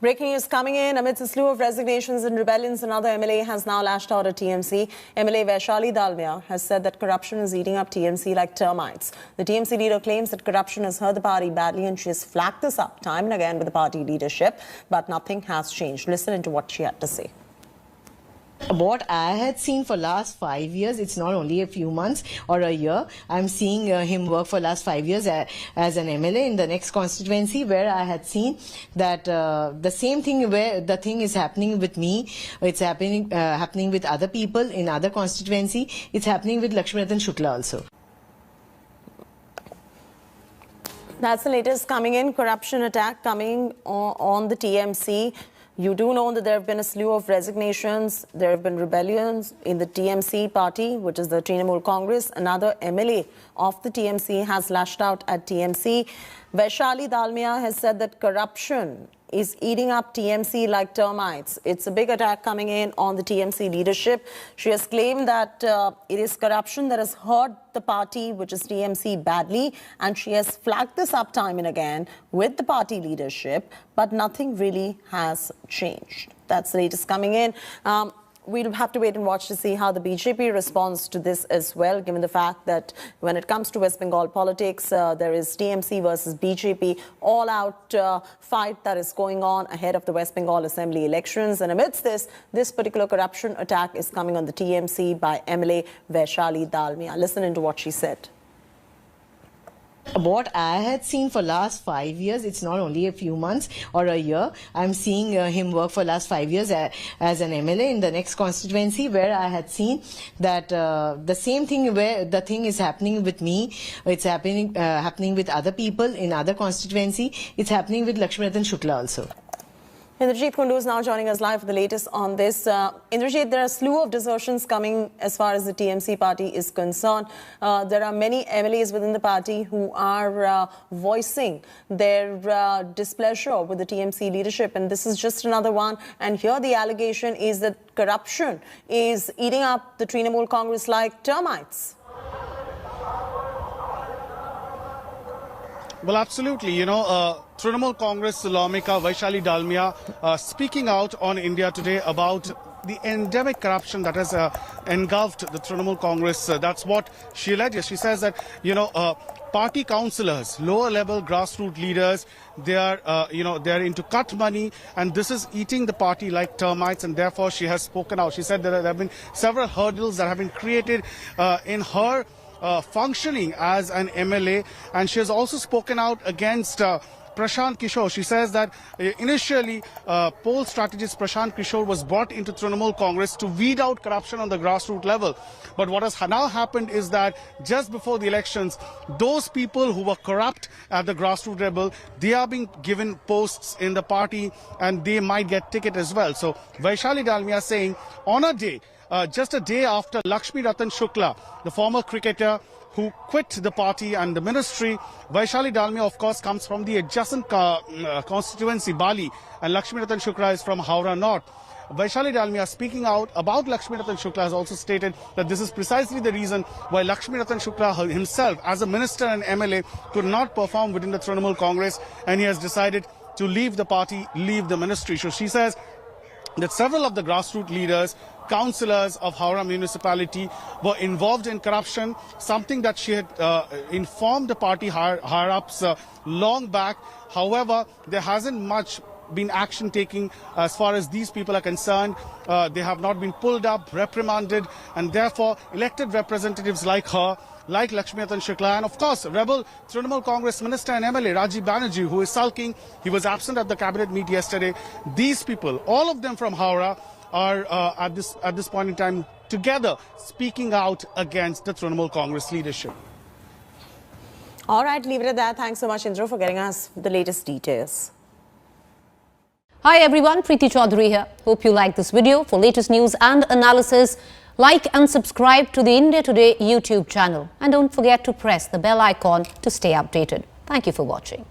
Breaking news coming in amidst a slew of resignations and rebellions. Another MLA has now lashed out at TMC. MLA Vaishali Dalmia has said that corruption is eating up TMC like termites. The TMC leader claims that corruption has hurt the party badly, and she has flagged this up time and again with the party leadership, but nothing has changed. Listen into what she had to say. What I had seen for last 5 years, it's not only a few months or a year. I'm seeing him work for last 5 years as an MLA in the next constituency, where I had seen that the same thing where the thing is happening with me, it's happening with other people in other constituency. It's happening with Lakshminathan Shukla also. That's the latest coming in. Corruption attack coming on the TMC. You do know that there have been a slew of resignations. There have been rebellions in the TMC party, which is the Trinamool Congress. Another MLA of the TMC has lashed out at TMC. Vaishali Dalmia has said that corruption is eating up TMC like termites. It's a big attack coming in on the TMC leadership. She has claimed that it is corruption that has hurt the party, which is TMC, badly, and she has flagged this up time and again with the party leadership, but nothing really has changed. That's the latest coming in. We'll have to wait and watch to see how the BJP responds to this as well, given the fact that when it comes to West Bengal politics, there is TMC versus BJP all-out fight that is going on ahead of the West Bengal Assembly elections. And amidst this particular corruption attack is coming on the TMC by MLA Vaishali Dalmia. Listen into what she said. What I had seen for last 5 years, it's not only a few months or a year. I'm seeing him work for last 5 years as an MLA in the next constituency, where I had seen that the same thing where the thing is happening with me, it's happening with other people in other constituency. It's happening with Lakshminathan Shukla also. Indrajit Kundu is now joining us live for the latest on this. Indrajit, there are a slew of desertions coming as far as the TMC party is concerned. There are many MLAs within the party who are voicing their displeasure with the TMC leadership, and this is just another one. And here the allegation is that corruption is eating up the Trinamool Congress like termites. Well, absolutely. Trinamool Congress lawmaker Vaishali Dalmia speaking out on India Today about the endemic corruption that has engulfed the Trinamool Congress. That's what she alleges. She says that, party councillors, lower level grassroots leaders, they are into cut money, and this is eating the party like termites, and therefore she has spoken out. She said that there have been several hurdles that have been created in her functioning as an MLA, and she has also spoken out against Prashant Kishore. She says that initially poll strategist Prashant Kishore was brought into Trinamool Congress to weed out corruption on the grassroots level. But what has now happened is that just before the elections, those people who were corrupt at the grassroots level, they are being given posts in the party, and they might get ticket as well. So Vaishali Dalmia saying on a day, just a day after Lakshminathan Shukla, the former cricketer who quit the party and the ministry, Vaishali Dalmia, of course, comes from the adjacent constituency, Bali, and Lakshminathan Shukla is from Howrah North. Vaishali Dalmia, speaking out about Lakshminathan Shukla, has also stated that this is precisely the reason why Lakshminathan Shukla himself, as a minister and MLA, could not perform within the Trinamool Congress, and he has decided to leave the party, leave the ministry. So she says that several of the grassroots leaders, councillors of Howrah municipality were involved in corruption, something that she had informed the party higher-ups long back. However, there hasn't much been action taking as far as these people are concerned. They have not been pulled up, reprimanded, and therefore elected representatives like her, like Lakshminathan Shukla, and of course rebel Trinamool Congress minister and MLA Rajiv Banerjee, who is sulking. He was absent at the cabinet meet yesterday. These people, all of them from Howrah, are at this point in time together speaking out against the Trinamool Congress leadership. All right, leave it at that. Thanks so much, Indra, for getting us the latest details. Hi everyone, Preeti Chaudhary here. Hope you like this video. For latest news and analysis, like and subscribe to the India Today YouTube channel. And don't forget to press the bell icon to stay updated. Thank you for watching.